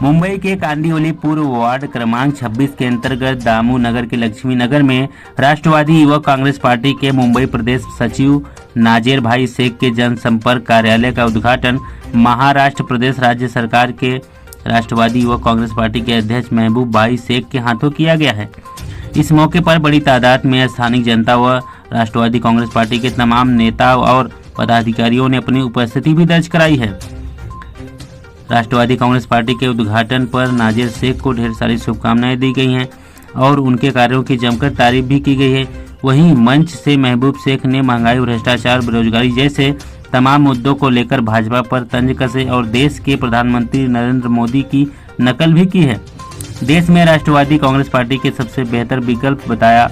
मुंबई के कांदिवली पूर्व वार्ड क्रमांक 26 के अंतर्गत दामू नगर के लक्ष्मी नगर में राष्ट्रवादी युवक कांग्रेस पार्टी के मुंबई प्रदेश सचिव नाजेर भाई शेख के जनसंपर्क कार्यालय का उद्घाटन महाराष्ट्र प्रदेश राज्य सरकार के राष्ट्रवादी युवक कांग्रेस पार्टी के अध्यक्ष महबूब भाई शेख के हाथों किया गया है। इस मौके पर बड़ी तादाद में स्थानीय जनता व राष्ट्रवादी कांग्रेस पार्टी के तमाम नेता और पदाधिकारियों ने अपनी उपस्थिति भी दर्ज कराई है। राष्ट्रवादी कांग्रेस पार्टी के उद्घाटन पर नाजेर शेख को ढेर सारी शुभकामनाएं दी गई हैं और उनके कार्यों की जमकर तारीफ भी की गई है। वहीं मंच से महबूब शेख ने महंगाई, भ्रष्टाचार, बेरोजगारी जैसे तमाम मुद्दों को लेकर भाजपा पर तंज कसे और देश के प्रधानमंत्री नरेंद्र मोदी की नकल भी की है। देश में राष्ट्रवादी कांग्रेस पार्टी के सबसे बेहतर विकल्प बताया।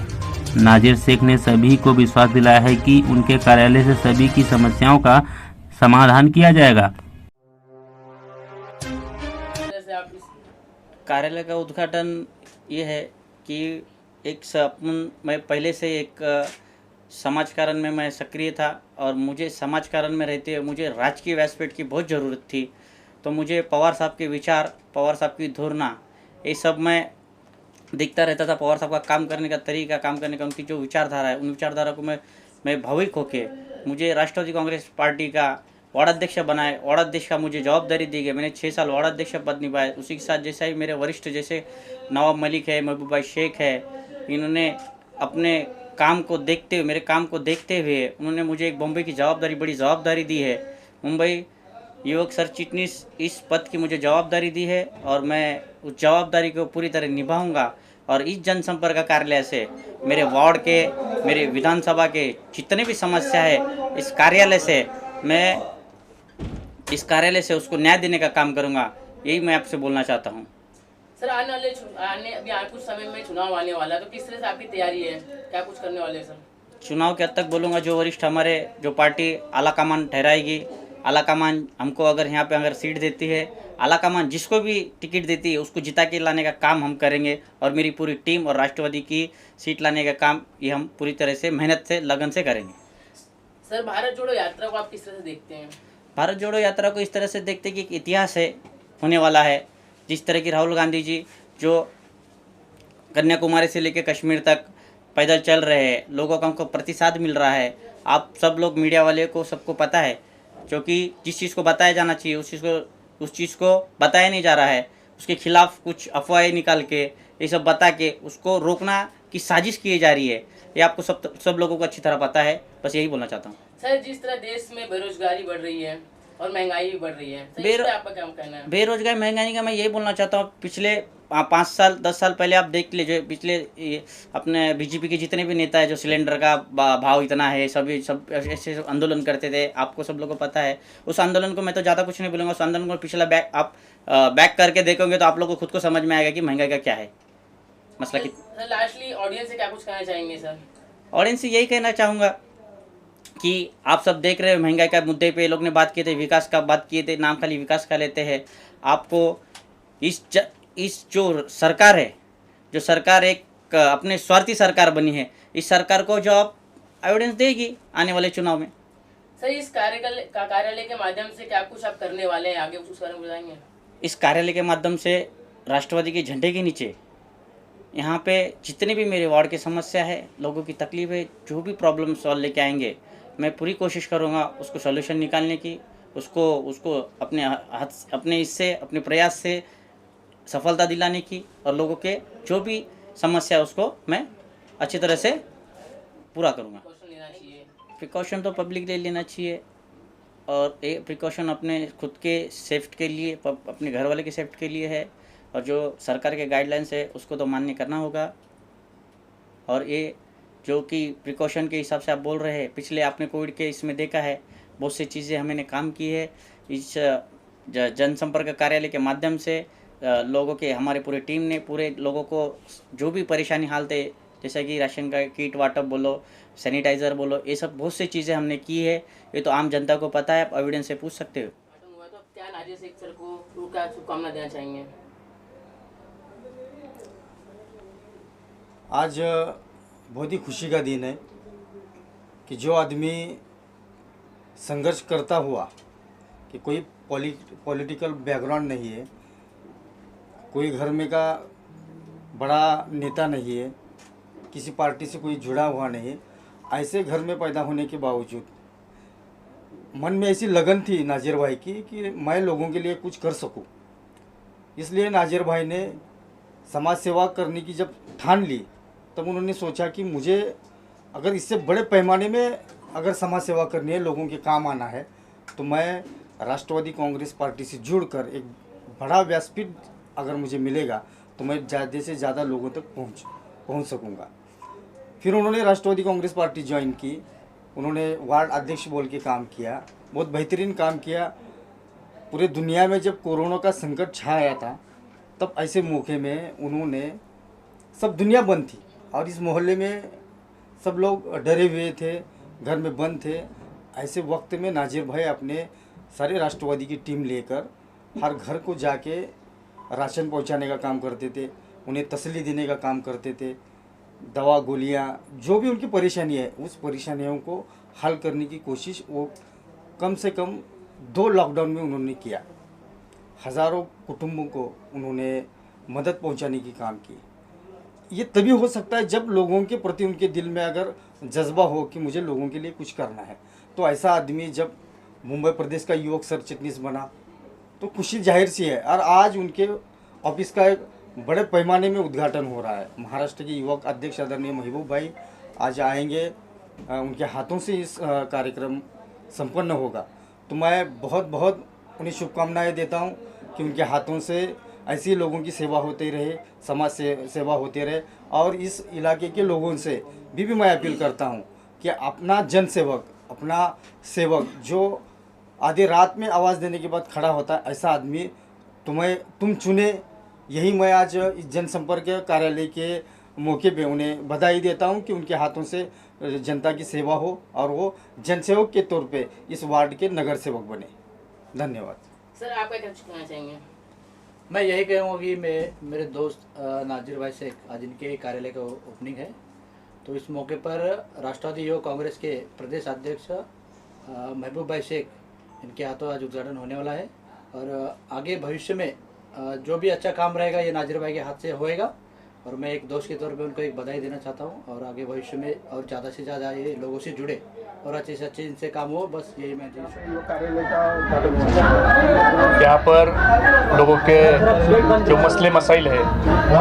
नाजेर शेख ने सभी को विश्वास दिलाया है कि उनके कार्यालय से सभी की समस्याओं का समाधान किया जाएगा। कार्यालय का उद्घाटन ये है कि मैं पहले से एक समाजकारण में मैं सक्रिय था और मुझे समाजकारण में रहते हुए मुझे राजकीय व्यासपीठ की बहुत ज़रूरत थी। तो मुझे पवार साहब के विचार, पवार साहब की धुरना, ये सब मैं दिखता रहता था। पवार साहब का काम करने का तरीका, काम करने का उनकी जो विचारधारा है, उन विचारधारा को मैं भावुक होके मुझे राष्ट्रवादी कांग्रेस पार्टी का वार्डाध्यक्ष बनाए। वार्डाध्यक्ष का मुझे जवाबदारी दी गई। मैंने 6 साल वार्डाध्यक्ष पद निभाए। उसी के साथ जैसा ही मेरे वरिष्ठ जैसे नवाब मलिक है, महबूब भाई शेख है, इन्होंने अपने काम को देखते हुए, मेरे काम को देखते हुए उन्होंने मुझे एक बम्बई की बड़ी जवाबदारी दी है। मुंबई युवक सर चिटनीस इस पद की मुझे जवाबदारी दी है और मैं उस जवाबदारी को पूरी तरह निभाऊंगा। और इस जनसंपर्क कार्यालय से मेरे वार्ड के, मेरे विधानसभा के जितने भी समस्या है, इस कार्यालय से उसको न्याय देने का काम करूंगा। यही मैं आपसे बोलना चाहता हूं। सर, अभी कुछ समय में चुनाव आने वाला है, तो किस तरह से आपकी तैयारी है, क्या कुछ करने वाले हैं सर? चुनाव के हद तक बोलूँगा, जो वरिष्ठ हमारे जो पार्टी आलाकमान ठहराएगी, आलाकमान हमको अगर यहाँ पे अगर सीट देती है, आलाकमान जिसको भी टिकट देती है उसको जिता के लाने का काम हम करेंगे। और मेरी पूरी टीम और राष्ट्रवादी की सीट लाने का काम ये हम पूरी तरह से मेहनत से, लगन से करेंगे। सर, भारत जोड़ो यात्रा को आप किस तरह से देखते हैं? भारत जोड़ो यात्रा को इस तरह से देखते हैं कि एक इतिहास है, होने वाला है। जिस तरह की राहुल गांधी जी जो कन्याकुमारी से लेकर कश्मीर तक पैदल चल रहे हैं, लोगों का हमको प्रतिसाद मिल रहा है। आप सब लोग मीडिया वाले को सबको पता है, क्योंकि जिस चीज़ को बताया जाना चाहिए उस चीज़ को बताया नहीं जा रहा है। उसके खिलाफ कुछ अफवाहें निकाल के, ये सब बता के उसको रोकना की साजिश की जा रही है। ये आपको सब लोगों को अच्छी तरह पता है। बस यही बोलना चाहता हूँ। सर, जिस तरह देश में बेरोजगारी बढ़ रही है और महंगाई भी बढ़ रही है, आपका क्या कहना है? बेरोजगारी, महंगाई का मैं यही बोलना चाहता हूँ। पिछले 5 साल 10 साल पहले आप देख लीजिए, पिछले अपने बीजेपी के जितने भी नेता है, जो सिलेंडर का भाव इतना है, सब ऐसे आंदोलन करते थे, आपको सब लोगों को पता है। उस आंदोलन को मैं तो ज़्यादा कुछ नहीं बोलूँगा। उस आंदोलन को पिछला बैक करके देखोगे तो आप लोग को खुद को समझ में आएगा कि महंगाई का क्या है मसला। कि लास्टली ऑडियंस से क्या कुछ कहना चाहेंगे सर? ऑडियंस से यही कहना चाहूँगा कि आप सब देख रहे हो, महंगाई का मुद्दे पे लोग ने बात किए थे, विकास का बात किए थे, नाम खाली विकास का लेते हैं। आपको इस जो सरकार है, जो सरकार एक अपने स्वार्थी सरकार बनी है, इस सरकार को जो आप एविडेंस देगी आने वाले चुनाव में। सर, इस कार्यालय के माध्यम से क्या कुछ आप करने वाले हैं, आगे कुछ करने बताएंगे? इस कार्यालय के माध्यम से राष्ट्रवादी के झंडे के नीचे यहाँ पे जितने भी मेरे वार्ड की समस्या है, लोगों की तकलीफ है, जो भी प्रॉब्लम सॉल्व लेके आएंगे, मैं पूरी कोशिश करूँगा उसको सॉल्यूशन निकालने की, उसको अपने प्रयास से सफलता दिलाने की, और लोगों के जो भी समस्या है उसको मैं अच्छी तरह से पूरा करूँगा। प्रिकॉशन तो पब्लिक ले लेना चाहिए, और ये प्रिकॉशन अपने खुद के सेफ्टी के लिए, अपने घर वाले के सेफ्टी के लिए है, और जो सरकार के गाइडलाइंस है उसको तो मान्य करना होगा। और ये जो कि प्रिकॉशन के हिसाब से आप बोल रहे हैं, पिछले आपने कोविड के इसमें देखा है, बहुत सी चीज़ें हमने काम की है। इस जनसंपर्क कार्यालय के माध्यम से लोगों के, हमारे पूरे टीम ने पूरे लोगों को जो भी परेशानी हालत है, जैसे कि राशन का किट वाटअप बोलो, सैनिटाइज़र बोलो, ये सब बहुत सी चीज़ें हमने की है। ये तो आम जनता को पता है, आप एविडेंस से पूछ सकते हो। तो क्या नाजेर शेख सर को क्या शुभकामना देना चाहेंगे? आज बहुत ही खुशी का दिन है कि जो आदमी संघर्ष करता हुआ, कि कोई पॉलिटिकल बैकग्राउंड नहीं है, कोई घर में का बड़ा नेता नहीं है, किसी पार्टी से कोई जुड़ा हुआ नहीं है। ऐसे घर में पैदा होने के बावजूद मन में ऐसी लगन थी नाजिर भाई की कि मैं लोगों के लिए कुछ कर सकूं। इसलिए नाजिर भाई ने समाज सेवा करने की जब ठान ली, तब उन्होंने सोचा कि मुझे अगर इससे बड़े पैमाने में अगर समाज सेवा करनी है, लोगों के काम आना है, तो मैं राष्ट्रवादी कांग्रेस पार्टी से जुड़कर एक बड़ा व्यासपीठ अगर मुझे मिलेगा तो मैं ज़्यादा से ज़्यादा लोगों तक पहुंच सकूंगा। फिर उन्होंने राष्ट्रवादी कांग्रेस पार्टी ज्वाइन की। उन्होंने वार्ड अध्यक्ष बोल के काम किया, बहुत बेहतरीन काम किया। पूरे दुनिया में जब कोरोना का संकट छाया था, तब ऐसे मौके में उन्होंने, सब दुनिया बंद थी और इस मोहल्ले में सब लोग डरे हुए थे, घर में बंद थे। ऐसे वक्त में नाजिर भाई अपने सारे राष्ट्रवादी की टीम लेकर हर घर को जाके राशन पहुंचाने का काम करते थे, उन्हें तसल्ली देने का काम करते थे। दवा गोलियां जो भी उनकी परेशानी है, उस परेशानियों को हल करने की कोशिश वो कम से कम 2 लॉकडाउन में उन्होंने किया। हज़ारों कुटुंबों को उन्होंने मदद पहुंचाने की काम की। ये तभी हो सकता है जब लोगों के प्रति उनके दिल में अगर जज्बा हो कि मुझे लोगों के लिए कुछ करना है। तो ऐसा आदमी जब मुंबई प्रदेश का युवक सरचिटनीस बना तो खुशी जाहिर सी है। और आज उनके ऑफिस का एक बड़े पैमाने में उद्घाटन हो रहा है। महाराष्ट्र के युवक अध्यक्ष आदरणीय महबूब भाई आज आएंगे, उनके हाथों से इस कार्यक्रम संपन्न होगा। तो मैं बहुत बहुत उन्हें शुभकामनाएं देता हूं कि उनके हाथों से ऐसी लोगों की सेवा होती रहे, समाज से सेवा होती रहे। और इस इलाके के लोगों से भी मैं अपील करता हूं कि अपना जनसेवक, अपना सेवक जो आधी रात में आवाज़ देने के बाद खड़ा होता है, ऐसा आदमी तुम चुने। यही मैं आज इस जनसंपर्क कार्यालय के मौके पे उन्हें बधाई देता हूं कि उनके हाथों से जनता की सेवा हो और वो जनसेवक के तौर पे इस वार्ड के नगर सेवक बने। धन्यवाद। सर आपका क्या कहना चाहेंगे? मैं यही कहूँगा कि मेरे दोस्त नाजिर भाई शेख, आज इनके कार्यालय का ओपनिंग है, तो इस मौके पर राष्ट्रवादी युवक कांग्रेस के प्रदेश अध्यक्ष महबूब भाई शेख, इनके हाथों आज उद्घाटन होने वाला है। और आगे भविष्य में जो भी अच्छा काम रहेगा ये नाजिर भाई के हाथ से होएगा। और मैं एक दोस्त के तौर पे उनको एक बधाई देना चाहता हूँ। और आगे भविष्य में और ज़्यादा से ज़्यादा ये लोगों से जुड़े और अच्छे से अच्छे इनसे काम हो, बस यही मैं यहाँ पर लोगों के जो मसले मसाइल है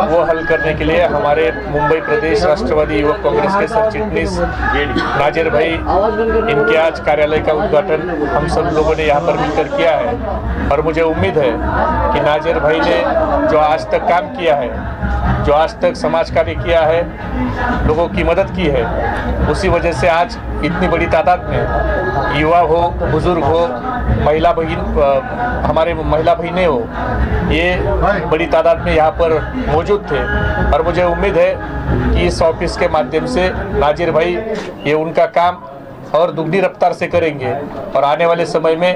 वो हल करने के लिए हमारे मुंबई प्रदेश राष्ट्रवादी युवक कांग्रेस के सरचिटनीस नाजिर भाई, इनके आज कार्यालय का उद्घाटन हम सब लोगों ने यहाँ पर मिलकर किया है। और मुझे उम्मीद है कि नाजिर भाई ने जो आज तक काम किया है, जो आज तक समाज कार्य किया है, लोगों की मदद की है, उसी वजह से आज इतनी बड़ी तादाद में युवा हो, बुजुर्ग हो, महिला बहन, हमारे महिला बहनें हो, ये बड़ी तादाद में यहाँ पर मौजूद थे। और मुझे उम्मीद है कि इस ऑफिस के माध्यम से नाजिर भाई ये उनका काम और दुगनी रफ्तार से करेंगे और आने वाले समय में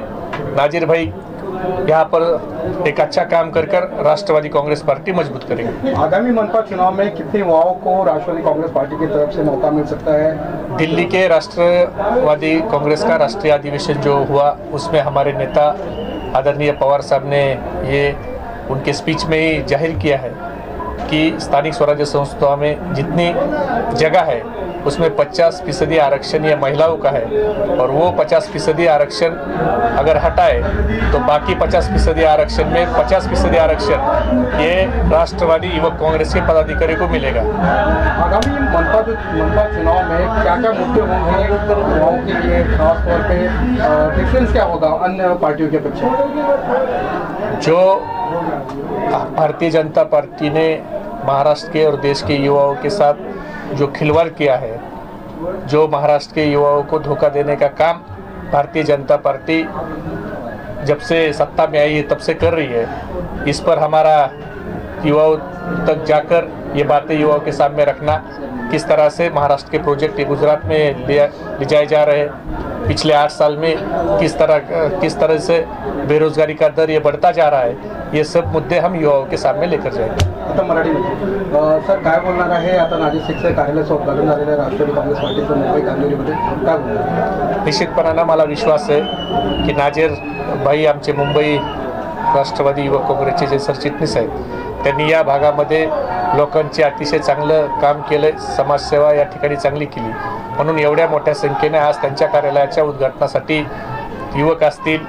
नाजिर भाई यहाँ पर एक अच्छा काम कर राष्ट्रवादी कांग्रेस पार्टी मजबूत करेंगे। आगामी मनपा चुनाव में कितने युवाओं को राष्ट्रवादी कांग्रेस पार्टी की तरफ से मौका मिल सकता है? दिल्ली के राष्ट्रवादी कांग्रेस का राष्ट्रीय अधिवेशन जो हुआ उसमें हमारे नेता आदरणीय पवार साहब ने ये उनके स्पीच में ही जाहिर किया है कि स्थानिक स्वराज्य संस्थाओं में जितनी जगह है उसमें 50% आरक्षण ये महिलाओं का है। और वो 50% आरक्षण अगर हटाए तो बाकी 50% आरक्षण में 50% आरक्षण ये राष्ट्रवादी युवक कांग्रेस के पदाधिकारी को मिलेगा। आगामी मनपा चुनाव में क्या क्या मुद्दे होंगे युवाओं के लिए, खास तौर पे डिफरेंस क्या होगा अन्य पार्टियों के अपेक्षा? जो भारतीय जनता पार्टी ने महाराष्ट्र के और देश के युवाओं के साथ जो खिलवाड़ किया है, जो महाराष्ट्र के युवाओं को धोखा देने का काम भारतीय जनता पार्टी जब से सत्ता में आई है तब से कर रही है, इस पर हमारा युवाओं तक जाकर ये बातें युवाओं के सामने रखना, किस तरह से महाराष्ट्र के प्रोजेक्ट गुजरात में ले जाए जा रहे हैं, पिछले 8 साल में किस तरह से बेरोजगारी का दर ये बढ़ता जा रहा है, ये सब मुद्दे हम युवाओं के सामने लेकर जाएंगे। आता मराठीमध्ये सर काय बोलणार आहे? आता नाजिर शेखचं कार्यालयाचं उद्घाटन झालेलं आहे राष्ट्रवादी काँग्रेस पार्टीचं मुंबई कांदिवलीमध्ये, काय बोलणार? निश्चितपणानं मला विश्वास आहे की नाजिर भाई आमचे मुंबई राष्ट्रवादी युवक काँग्रेसचे जे सरचिटणीस आहेत त्यांनी या भागामध्ये लोकांचे अतिशय चांगलं काम केलं, समाजसेवा या ठिकाणी चांगली केली, म्हणून एवढ्या मोठ्या संख्येने आज त्यांच्या कार्यालयाच्या उद्घाटनासाठी युवक असतील,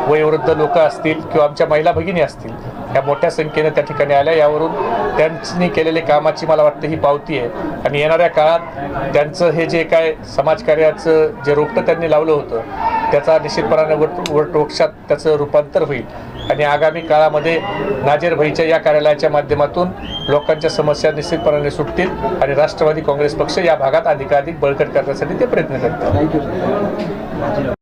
वयोवृद्ध लोक असतील किंवा आमच्या महिला भगिनी असतील, या मोठ्या संख्येने त्या ठिकाणी आल्या. यावरून त्यांनी केलेले कामाची मला वाटतं ही पावती आहे आणि येणाऱ्या काळात त्यांचं हे जे काय समाजकार्याचं जे रोपटं त्यांनी लावलं होतं त्याचा निश्चितपणाने वटवृक्षात त्याचं रूपांतर होईल आणि आगामी काळामध्ये नाजेर भाईच्या या कार्यालयाच्या माध्यमातून लोकांच्या समस्या निश्चितपणाने सुटतील आणि राष्ट्रवादी काँग्रेस पक्ष या भागात अधिकाधिक बळकट करण्यासाठी ते प्रयत्न करतात.